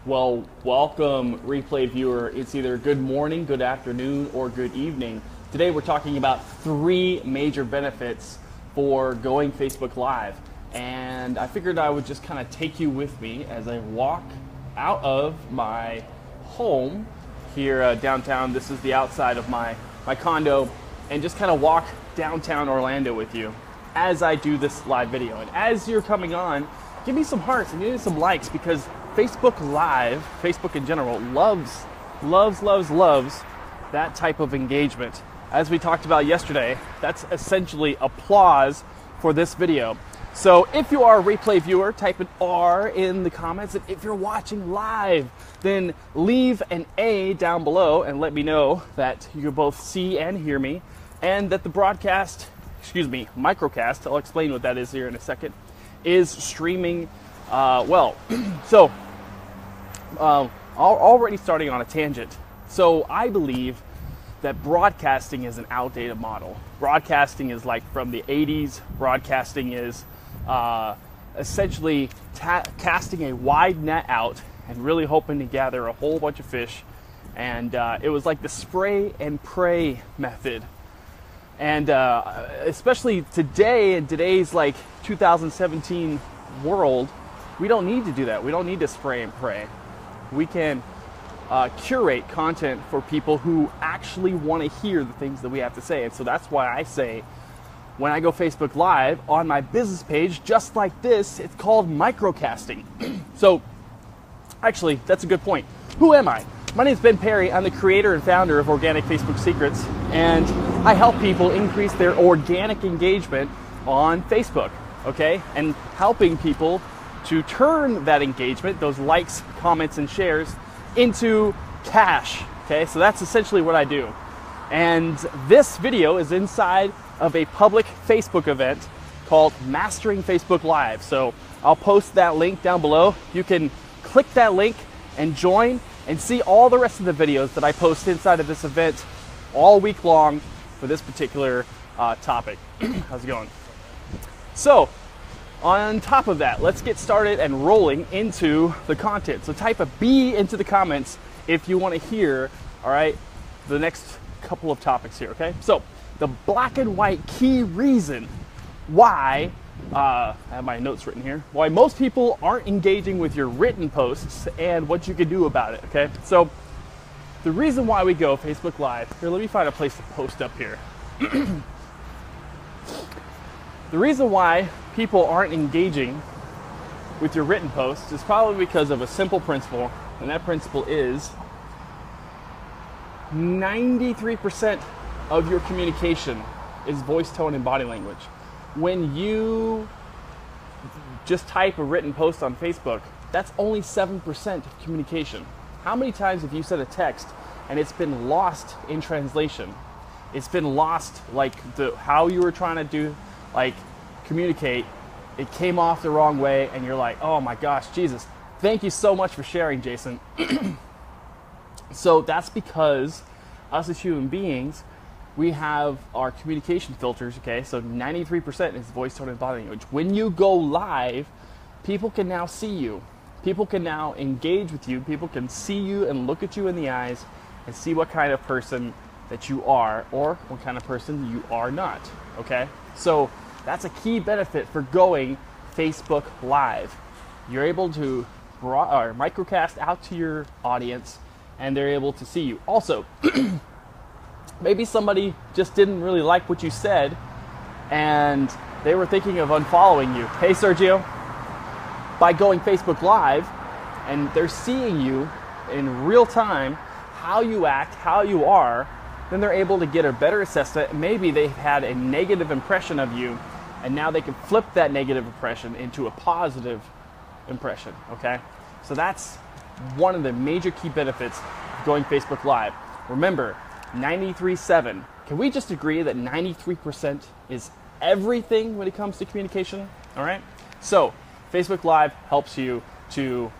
Well, welcome, replay viewer. It's either good morning, good afternoon, or good evening. Today we're talking about 3 major benefits for going Facebook Live. And I figured I would just kind of take you with me as I walk out of my home here downtown. This is the outside of my condo, and just kind of walk downtown Orlando with you as I do this live video. And as you're coming on, give me some hearts and give me some likes, because Facebook Live, Facebook in general, loves that type of engagement. As we talked about yesterday, that's essentially applause for this video. So if you are a replay viewer, type an R in the comments. And if you're watching live, then leave an A down below and let me know that you can both see and hear me, and that the broadcast, microcast, I'll explain what that is here in a second, is streaming well. So, already starting on a tangent. So I believe that broadcasting is an outdated model. Broadcasting is like from the 80s. Broadcasting is essentially casting a wide net out and really hoping to gather a whole bunch of fish. And it was like the spray and pray method. And especially today, in today's like 2017 world, we don't need to do that. We don't need to spray and pray. We can curate content for people who actually want to hear the things that we have to say. And so that's why I say, when I go Facebook Live on my business page, just like this, it's called microcasting. So actually, that's a good point. Who am I? My name is Ben Perry. I'm the creator and founder of Organic Facebook Secrets, and I help people increase their organic engagement on Facebook, okay? And helping people to turn that engagement, those likes, comments, and shares, into cash, okay? So that's essentially what I do. And this video is inside of a public Facebook event called Mastering Facebook Live. So I'll post that link down below. You can click that link and join and see all the rest of the videos that I post inside of this event all week long for this particular topic. How's it going? So, on top of that, let's get started and rolling into the content. So type a B into the comments if you want to hear, all right, the next couple of topics here, okay? So, the black and white key reason why, I have my notes written here, why most people aren't engaging with your written posts and what you can do about it, okay? So, the reason why we go Facebook Live, here, let me find a place to post up here. The reason why people aren't engaging with your written posts is probably because of a simple principle, and that principle is 93% of your communication is voice, tone, and body language. When you just type a written post on Facebook, that's only 7% of communication. How many times have you sent a text and it's been lost in translation? It's been lost, like how you were trying to communicate, it came off the wrong way, and you're like, oh my gosh, Jesus, thank you so much for sharing, Jason. So that's because us as human beings, we have our communication filters, okay? So 93% is voice, tone, and body language. When you go live, people can now see you. People can now engage with you. People can see you and look at you in the eyes and see what kind of person that you are, or what kind of person you are not, okay? So that's a key benefit for going Facebook Live. You're able to microcast out to your audience, and they're able to see you. Also, maybe somebody just didn't really like what you said, and they were thinking of unfollowing you. Hey, Sergio, by going Facebook Live, and they're seeing you in real time, how you act, how you are, then they're able to get a better assessment. Maybe they've had a negative impression of you, and now they can flip that negative impression into a positive impression, okay? So that's one of the major key benefits of going Facebook Live. Remember, 93.7. Can we just agree that 93% is everything when it comes to communication, all right? So Facebook Live helps you to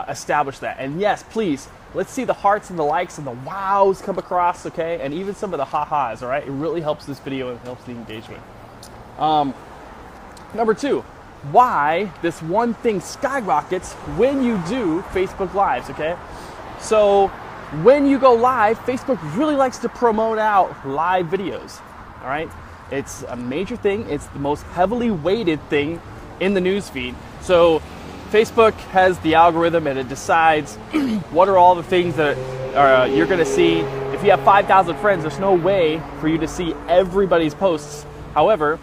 establish that. And yes, please, let's see the hearts and the likes and the wows come across, okay? And even some of the ha-has, all right? It really helps this video and helps the engagement. Number 2, why this one thing skyrockets when you do Facebook Lives, okay? So when you go live, Facebook really likes to promote out live videos, all right? It's a major thing. It's the most heavily weighted thing in the newsfeed. So Facebook has the algorithm and it decides what are all the things that you're gonna see. If you have 5,000 friends, there's no way for you to see everybody's posts. However,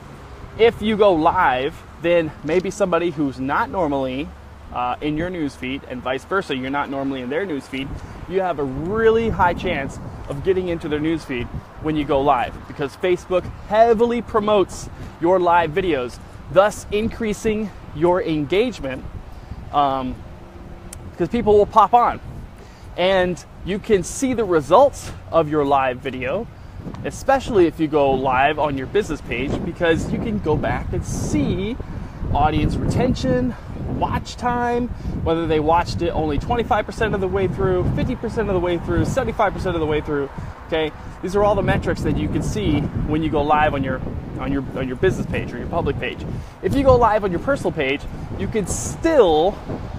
if you go live, then maybe somebody who's not normally in your newsfeed and vice versa, you're not normally in their newsfeed, you have a really high chance of getting into their newsfeed when you go live, because Facebook heavily promotes your live videos, thus increasing your engagement, because people will pop on. And you can see the results of your live video, especially if you go live on your business page, because you can go back and see audience retention, watch time, whether they watched it only 25% of the way through, 50% of the way through, 75% of the way through. Okay, these are all the metrics that you can see when you go live on your business page or your public page. If you go live on your personal page, you can still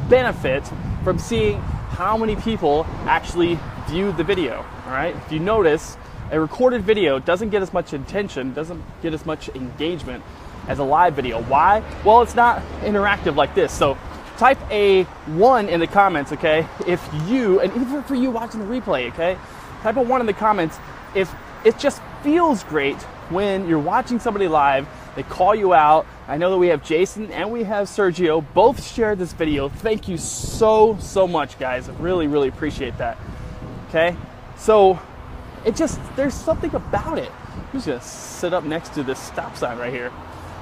benefit from seeing how many people actually viewed the video. All right, if you notice, a recorded video doesn't get as much attention, doesn't get as much engagement as a live video. Why? Well, it's not interactive like this. So type a 1 in the comments, okay? If you, and even for you watching the replay, okay? Type a 1 in the comments if it just feels great when you're watching somebody live, they call you out. I know that we have Jason and we have Sergio, both shared this video. Thank you so much, guys. I really appreciate that, okay? So it just, there's something about it. I'm just gonna sit up next to this stop sign right here.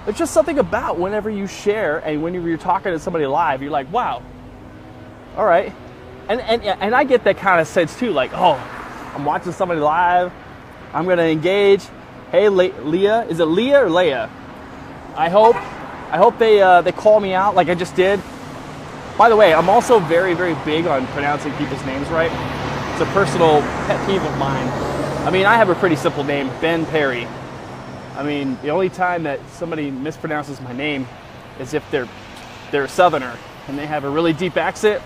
There's just something about whenever you share and whenever you're talking to somebody live, you're like, wow, all right. And I get that kind of sense too, like, oh, I'm watching somebody live, I'm gonna engage. Hey, Leah, is it Leah or Leia? I hope they call me out like I just did. By the way, I'm also very big on pronouncing people's names right. It's a personal pet peeve of mine. I mean, I have a pretty simple name, Ben Perry. I mean, the only time that somebody mispronounces my name is if they're a Southerner and they have a really deep accent.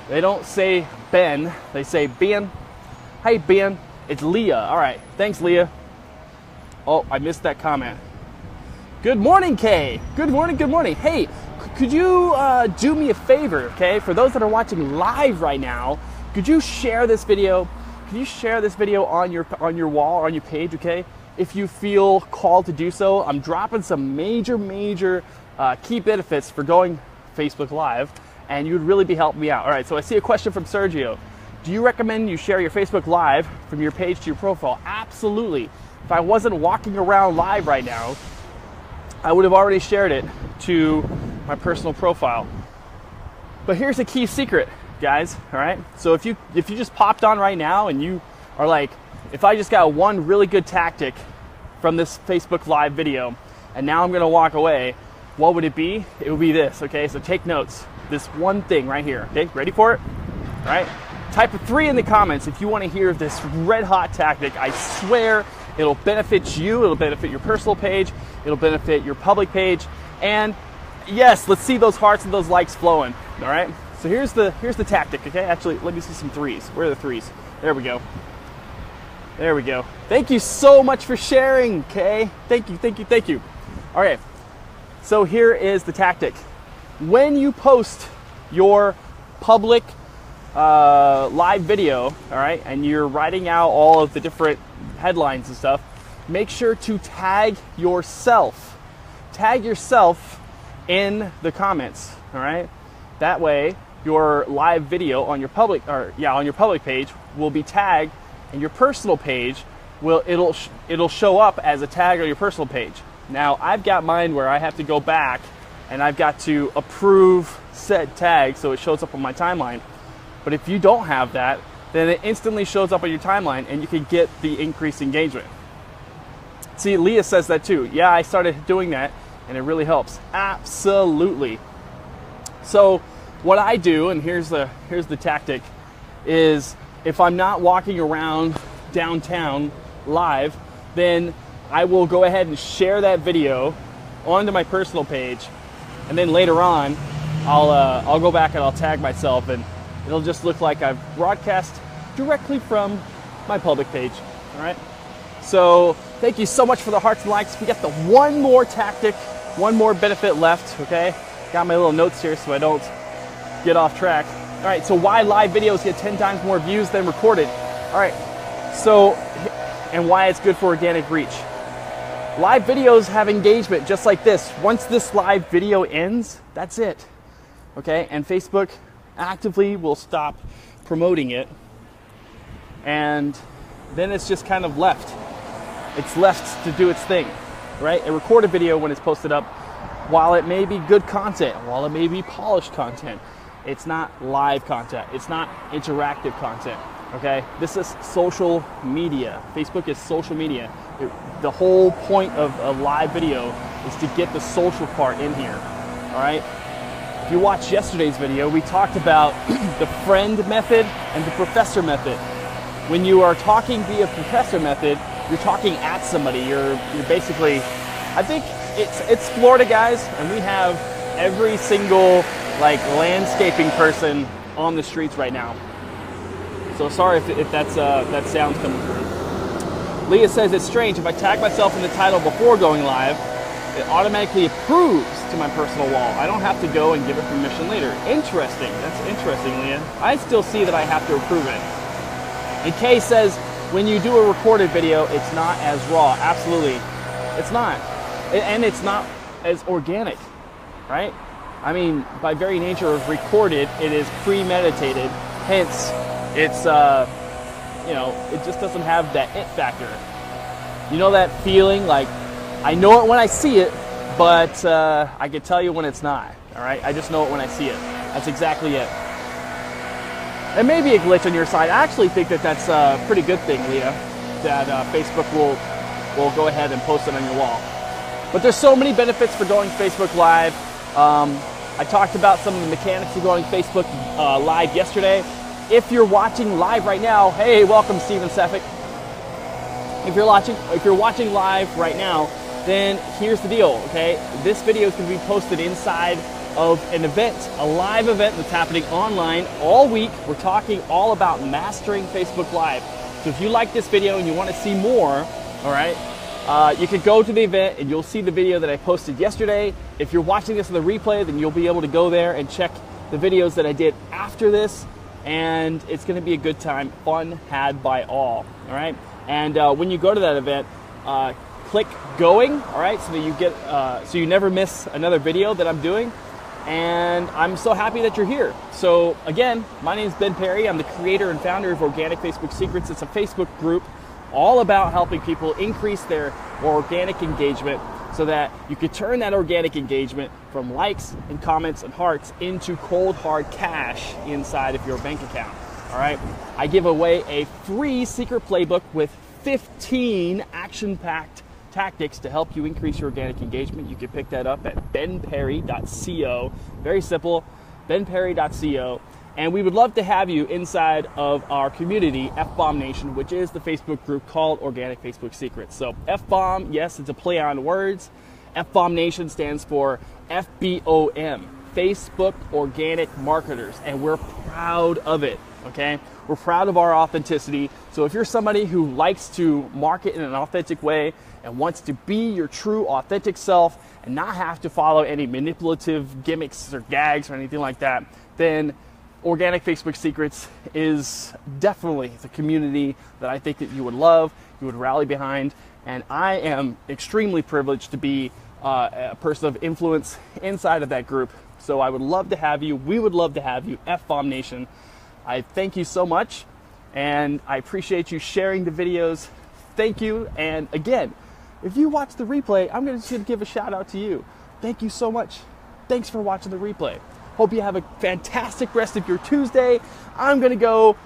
They don't say Ben, they say Ben. Hey, Ben, it's Leah. All right, thanks, Leah. Oh, I missed that comment. Good morning, Kay. Good morning. Hey, could you do me a favor, okay? For those that are watching live right now, could you share this video? Can you share this video on your wall or on your page, okay? If you feel called to do so. I'm dropping some major key benefits for going Facebook Live, and you'd really be helping me out. All right, so I see a question from Sergio. Do you recommend you share your Facebook Live from your page to your profile? Absolutely. If I wasn't walking around live right now, I would have already shared it to my personal profile. But here's a key secret, guys, all right? So if you just popped on right now and you are like, if I just got one really good tactic from this Facebook Live video and now I'm gonna walk away, what would it be? It would be this, okay? So take notes. This one thing right here, okay? Ready for it? All right? Type a 3 in the comments if you wanna hear this red hot tactic. I swear it'll benefit you, it'll benefit your personal page, it'll benefit your public page, and yes, let's see those hearts and those likes flowing, all right? So here's the tactic, okay? Actually, let me see some 3s. Where are the 3s? There we go. There we go. Thank you so much for sharing, Kay. Thank you. All right, so here is the tactic. When you post your public live video, all right, and you're writing out all of the different headlines and stuff, make sure to tag yourself. Tag yourself in the comments, all right? That way, your live video on your public page will be tagged, and your personal page it'll show up as a tag on your personal page. Now, I've got mine where I have to go back and I've got to approve said tag so it shows up on my timeline. But if you don't have that, then it instantly shows up on your timeline and you can get the increased engagement. See, Leah says that too. Yeah, I started doing that and it really helps. Absolutely. So what I do, and here's the tactic, is if I'm not walking around downtown live, then I will go ahead and share that video onto my personal page, and then later on, I'll go back and I'll tag myself, and it'll just look like I've broadcast directly from my public page. All right. So thank you so much for the hearts and likes. We got the one more tactic, one more benefit left. Okay. Got my little notes here so I don't get off track. All right. So why live videos get 10 times more views than recorded? All right. So, and why it's good for organic reach. Live videos have engagement just like this. Once this live video ends, that's it. Okay, and Facebook actively will stop promoting it, and then it's just kind of left. It's left to do its thing, right? A recorded video, when it's posted up, while it may be good content, while it may be polished content, it's not live content. It's not interactive content. Okay, this is social media. Facebook is social media. The whole point of a live video is to get the social part in here. All right. If you watched yesterday's video, we talked about the friend method and the professor method. When you are talking via professor method, you're talking at somebody. You're basically, I think it's Florida, guys, and we have every single like landscaping person on the streets right now. So sorry if that's that sound's coming through. Leah says it's strange. If I tag myself in the title before going live, it automatically approves to my personal wall. I don't have to go and give it permission later. Interesting. That's interesting, Leah. I still see that I have to approve it. And Kay says when you do a recorded video, it's not as raw. Absolutely, it's not, and it's not as organic, right? I mean, by very nature of recorded, it is premeditated. Hence, it's, you know, it just doesn't have that it factor. You know that feeling like, I know it when I see it, but I can tell you when it's not, all right? I just know it when I see it. That's exactly it. It may be a glitch on your side. I actually think that that's a pretty good thing, Leah, that Facebook will go ahead and post it on your wall. But there's so many benefits for going Facebook Live. I talked about some of the mechanics of going Facebook Live yesterday. If you're watching live right now, hey, welcome, Steven Seffick. If you're watching live right now, then here's the deal, okay? This video is going to be posted inside of an event, a live event that's happening online all week. We're talking all about mastering Facebook Live. So if you like this video and you want to see more, all right, you can go to the event and you'll see the video that I posted yesterday. If you're watching this in the replay, then you'll be able to go there and check the videos that I did after this, and it's going to be a good time, fun had by all right? And when you go to that event, click going, all right, so that you get so you never miss another video that I'm doing. And I'm so happy that you're here. So again, my name is Ben Perry. I'm the creator and founder of Organic Facebook Secrets. It's a Facebook group all about helping people increase their organic engagement so that you can turn that organic engagement from likes and comments and hearts into cold hard cash inside of your bank account. All right. I give away a free secret playbook with 15 action-packed tactics to help you increase your organic engagement. You can pick that up at benperry.co. Very simple, benperry.co. And we would love to have you inside of our community, F-Bomb Nation, which is the Facebook group called Organic Facebook Secrets. So F-Bomb, yes, it's a play on words. F-Bomb Nation stands for FBOM, Facebook Organic Marketers, and we're proud of it, okay? We're proud of our authenticity. So if you're somebody who likes to market in an authentic way and wants to be your true authentic self and not have to follow any manipulative gimmicks or gags or anything like that, then Organic Facebook Secrets is definitely the community that I think that you would love, you would rally behind, and I am extremely privileged to be a person of influence inside of that group. So I would love to have you. We would love to have you, F-Bomb Nation. I thank you so much, and I appreciate you sharing the videos. Thank you, and again, if you watch the replay, I'm just going to give a shout out to you. Thank you so much. Thanks for watching the replay. Hope you have a fantastic rest of your Tuesday. I'm going to go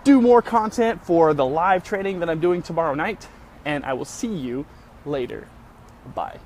do more content for the live training that I'm doing tomorrow night, and I will see you later. Bye.